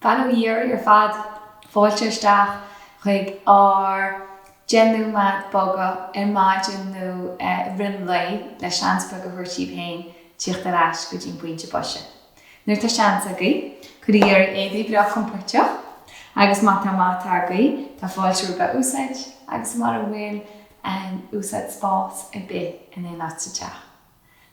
Fan ar fad fáilte isteach chuig genú mad boga maidin nó rin lei le seanspa go thuirtí féin tíocht arás go dtín buinte boise. Nuair tá seans agaí, chud ar éidir breach compórteach, agus mata agaí tá fáilteú ba úsáid agus mar bhfuil úsáid spás a bit in é náteach.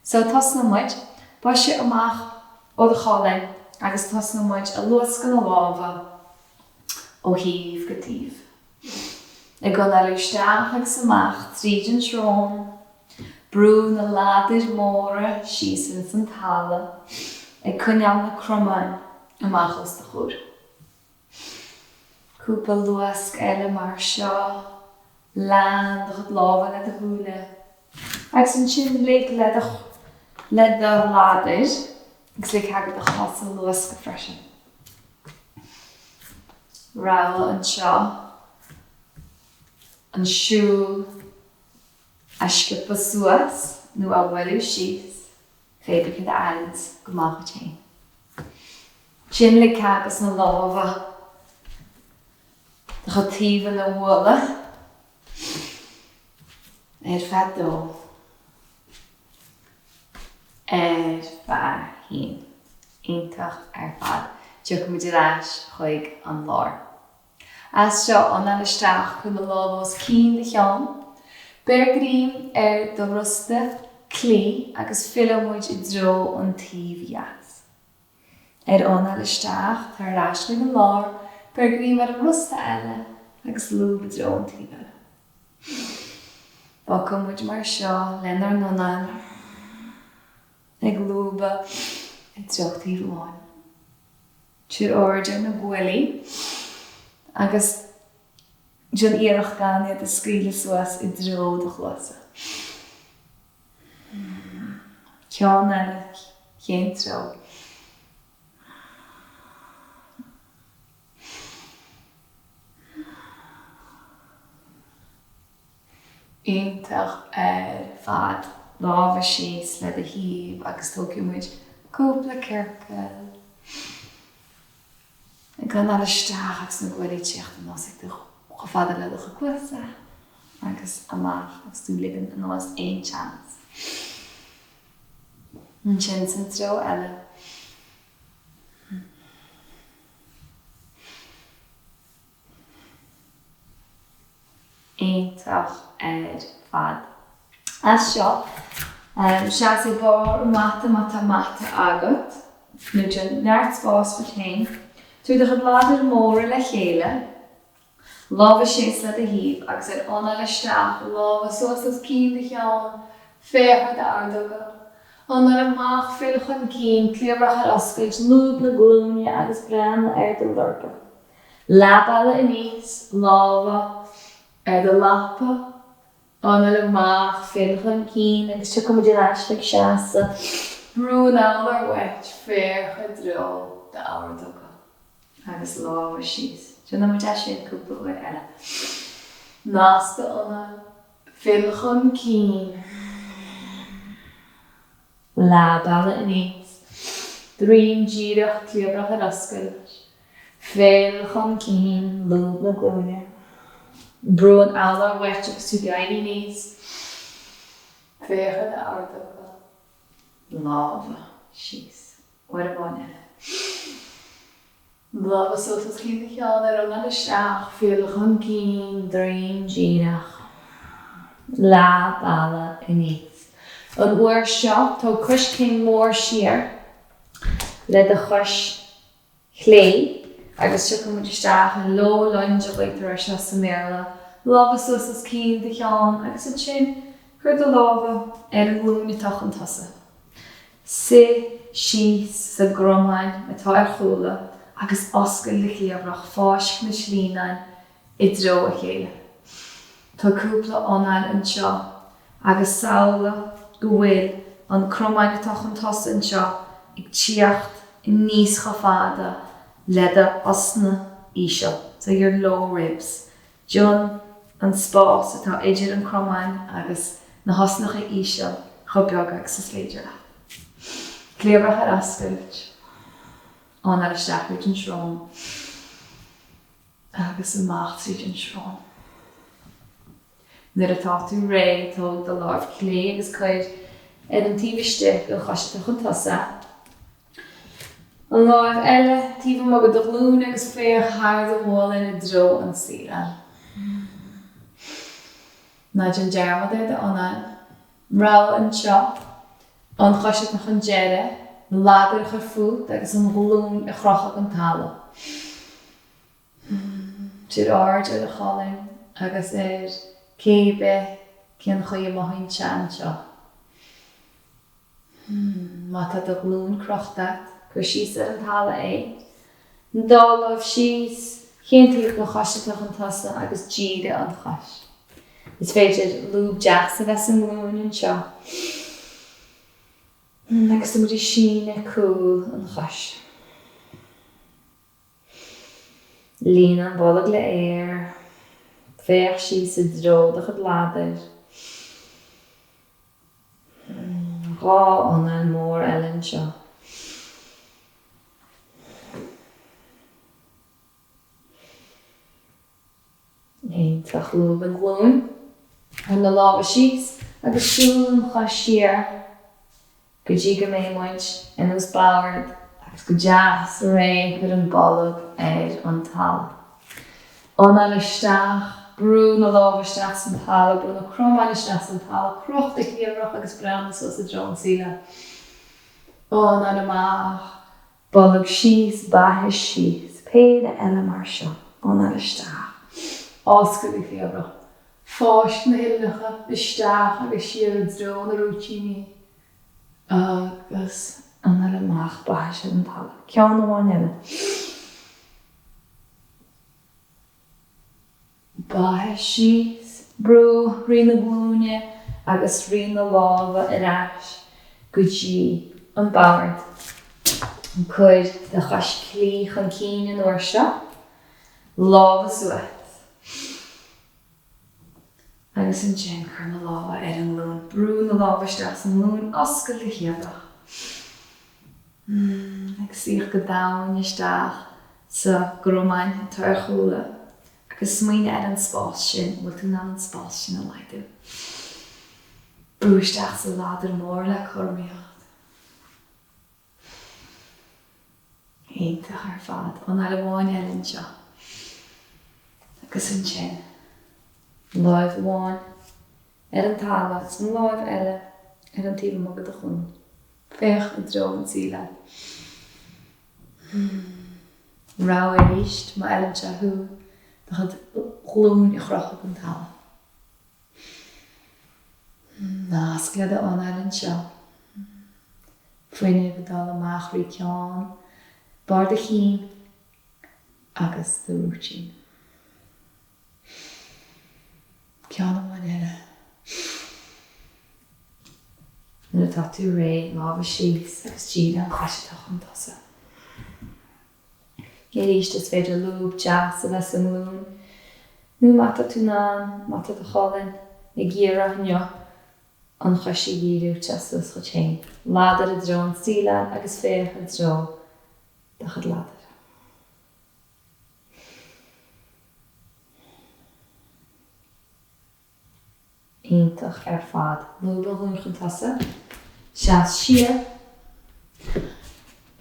So tas na muid, boise amach ó de chálainn agus tas na muid a luas go na lábha ó híomh go tíomh. I gan isteach agus amach trídin srón, brú na láidir móra síosan san talla, I cúneam na cromáin amachos de chóir. Cúpa luasc eile mar seo, lán do chud lábha le de húla, agus an sin le de láidir, agus le cagad a chas an luasc go freisin. Ráil an seo, an siúl aisce pa suas nó a bhfuilú síos, féidir chud aird go mácha téin. Sin le cagas na lábha, de chud tíomh na bhla, fead dó, fead hín, iontach fad, tuach mu leis chuig an lár. As seo an isteach chun na lábhas cín de cheann, bergrín do rusta clí agus filamúid I dro an tíomh gheas. An isteach tar leis le an lár, bergrín mar an rusta eile agus lúb dro an tíomh eile. Bacam muid mar seo lenar nonan, ag lúba I droch tíomh láin. Tír order na Gaeilge, agus John éireach gáine de scríle suas I dro de chluasa. Ceann eile cén tro. Iontach fad lábha síos le de híomh agus tógadh muid cúpla circeil. Gan isteach agus na Gaeilge tíocht an nás ag go fada le go cuasa agus amach agus tú ligan an nás éon chance. An sin san tro eile. Iontach fad. As seo, seas I bar mata agat, nu dyn neart spás fa tein, tú de chud láidir móra le chéile, lábha síos le de híomh agus anna isteach lábha suas cín de cheann, féthe de ardóga. Anna amach féilchan cín, clíobrach ar oscailt, lúb na glúine agus brean na air de lurpa. Lábala I níos, lábha de lapa, anna amach féilchan cín agus tu cumid leis le seasa, brún álar wet féthe dro de ardóga. Agus lábha síos. Dúna mu sin cúpla uair eile. Násta anna féilchan cín, lábala I níos, drín díreach clíobrach ar oscailt, féilchan cín, lúb na glúine, brún álar wet agus tú gaine níos, féthe de ardóga, lábha síos. Uair bhain eile. Lábha sotas cín de cheann an isteach féilchan cín, drín díreach, lábala I níos. An uair seo tá cruis cin mór siar le de chuis chlé agus tu cumid isteach an ló loinge bhaigtar seo sa méla. Lábha sotas cín de cheann agus an sin chuir do lábha an glúine tach an tasa. Síos sa gromáin atá ar chóla agus oscail le clíobrach fáisc na slínain I dro a chéile. Tá cúpla anáil an seo agus saola go bhfuil an cromáin atá an tosa an seo ag tíocht I níos chofáda le de osna ísio, so your low ribs. John an spás atá idir an cromáin agus na hosnacha ísio cho beag agus sa sléidir. Clíobrach ar oscailt. an ar isteach an srón agus an maith tríd an srón. Nuair atá tú ré tóg do láimh clé agus chuid an tíbhaiste go chaiste chun tosa. An láimh eile tíbha mo go do glún agus féar háir do bháil in a dro an sílan. Naid an dearmad é anan, rá an seo, an chaiste nach an deire, ládar chu fút agus an glún a chrocha an tala. Tír áir ar a chalim agus cébe cén chuí maithín tean seo. Má tá do glún crochta gur síos ar an tala é. Dálamh síos cén tíoch go chaiste an tosa agus díide an chais. Is féidir lúb deas a bheits an glún an seo. Agus am síne cúil an chais. Lín an bollag le air, féach síos a dródach a ládar. Rá an mór eile seo. Éintach lúb an glún. An na lábha síos agus siúil an chais siar. Go dtí go méid in ús báir agus go deas ré gur an bollag an tala. An eile isteach, brú na lábha isteach san tala, brú na cromáin isteach san tala, crocht a cíomhrach agus breanna sos a dro an síle. An eile maith, bollag síos, baithis síos, péad eile mar seo, an eile isteach. Oscail i cíomhrach. Fáist na hilnecha, isteach agus siar a dro na rútíní. Agus an eile maith baithis an tala. Ceann amháin eile. Baithis síos, brú, rí na glúine agus rí na lábha ar ais go dtí an báirt. An chuid de chais clí chun cín an uair seo, lábha suait. Agus an sin chur na lábha ar an lún, brú na lábha isteach an lún oscail i chéadach. Ag síoch go dain isteach sa gromáin tar chúla. Agus smaoine ar an spás sin, bhfuil tú ná an spás sin a leidú. Brú isteach sa ládar mór le chormaíocht. Éintach ar fad, an eile bháin eile seo. Agus an sin. Láimh bháin ar an tala, san láimh eile ar an tíbha mo go do chun. Féach a dro an síle. Rá é ríist, má eile se thu, da chud glún i chrocha an tala. Nasclead an eile seo. Fuoine go dal amach rí ceann, bar de chinn agus do rútín. Ceann amháin eile. Nuair atá tú ré lábha síos agus díad an chaisteach an tosa. Gaeilge is féidir lúb deas a bheits an lún. Nu mata tú ná, mata do cholin, i ggéire neo an chaisi díú teastas go chéin. Ládar a dro an sílan agus féach a dro de chud ládar. Éintach ar fad lúb an glún chun tosa. Seas siar.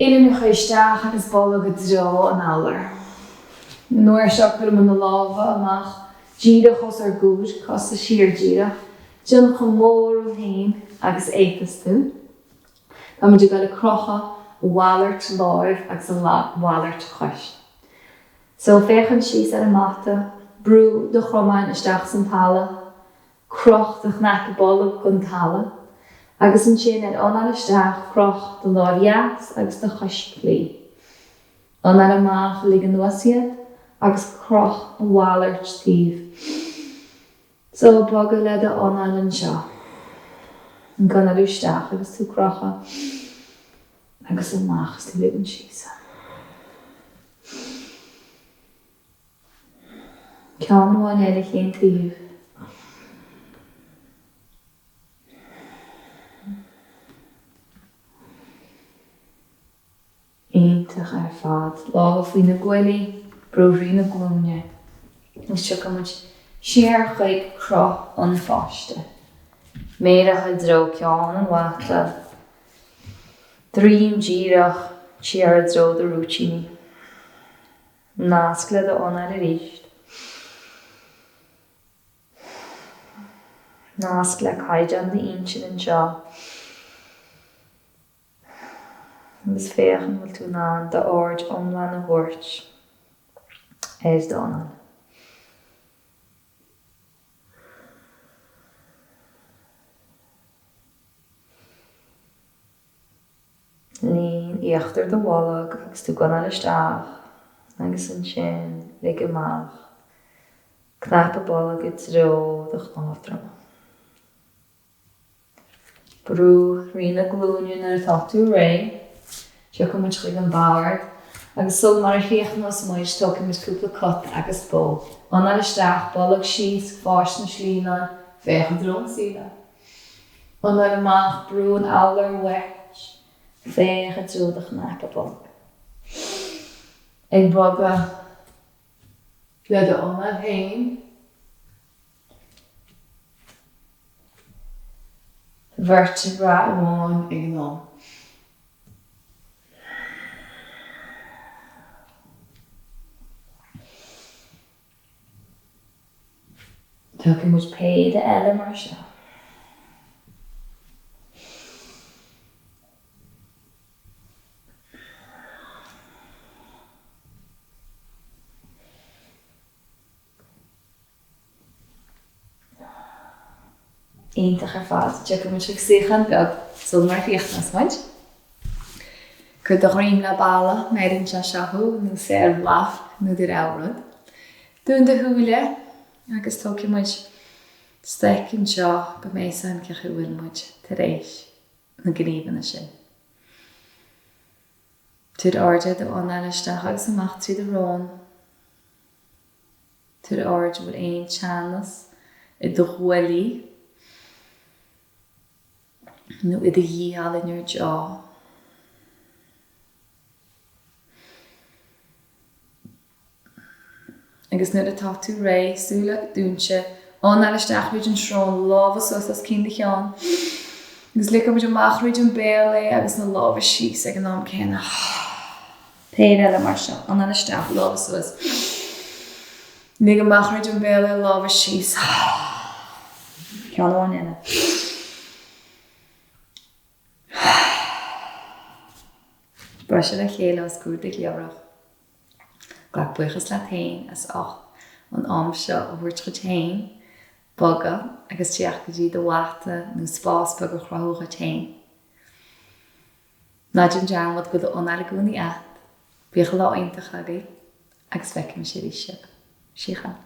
Éileann chu isteach agus bollag a dro an álar. Nuair seo chuir man na lábha amach díire chus ar gúr, cos a siar díire. Dún chun mór ó hain agus étas tú. Tá muidir go le crocha bhálairt láimh agus an bhálairt chais. So féchann síos ar an mata, brú do chromáin isteach san tala, crocht a nach bollag gon tala, agus an sin ar an isteach crocht do láimh agus do chais clí. An ar amach lig an nuasiad, agus croch an bhálairt tíomh. So bag le de an seo. An gan ar isteach agus tú crocha agus an mach tú lig an síos. Ceann amháin eile chéan tíomh. Éintach ar lága faoin na Gaeilge, breúirí na glúine. Is seo go muid siar chuig croch an fáiste. Méireach dro ceán an bhata. Drím díreach siar dro de rútíní. Nascle de onar ríist. Nascle caid an de insin an seo. Agus féchan bhfuil tú ná de ord omlan a bhuirt. Éis dánan. Lín íochttar do bhálag agus tú gan isteach agus an sin lig amach. Knap a bhálag i dro de chnáftram. Brú rína glúine ar tatú ré. Seo go muid chuig an báir. Agus sol mar a chéachnas muid tóca muid cúpla cot agus bó. Anna isteach bhálag síos fás na slína fécha drón síla. Anna amach brún álar wech. Fécha dro de knap a bhálag. Ag boga le de anna féin. Vertebra amháin ag nóim. Tucha muid péad eile mar seo. Iontach ar fad, tucha muid sighan beag sol mar fíochtnas muid. Cud a ghriam le balla, maidin se seathú, nó séir laf, nó dir áhrad. Dún de thuúile, agus tóca muid stecin seo go méisan ceach bhfuil muid tar éis na gníomhanna sin. Tuair airde do anaisteach agus amach trí de rón. Tuair airde bhfuil éon teannas i do Gaeilge nó i do dhíal in ar jaw. Agus nuair atá tú ré súla dúnse anaisteach muid an srón lábhas as cinn de cheann. Agus lic muid amach muid an béal agus na lábhas síos ag an nám céna. Péad eile mar seo, anaisteach lábhas as. Lic amach muid an béal lábhas síos. Ceann amháin eile. Breise le chéile as cúr de gleabhrach. Gach buchas le féin as ach an am seo a bhuirt go féin, boga agus tíach go dtí do bhata nó spás bag a chrathóga féin. Náid an deanmad go do anála gúnaí at, bíoch lá aintach agaí agus feicim sé ríise. Síochan.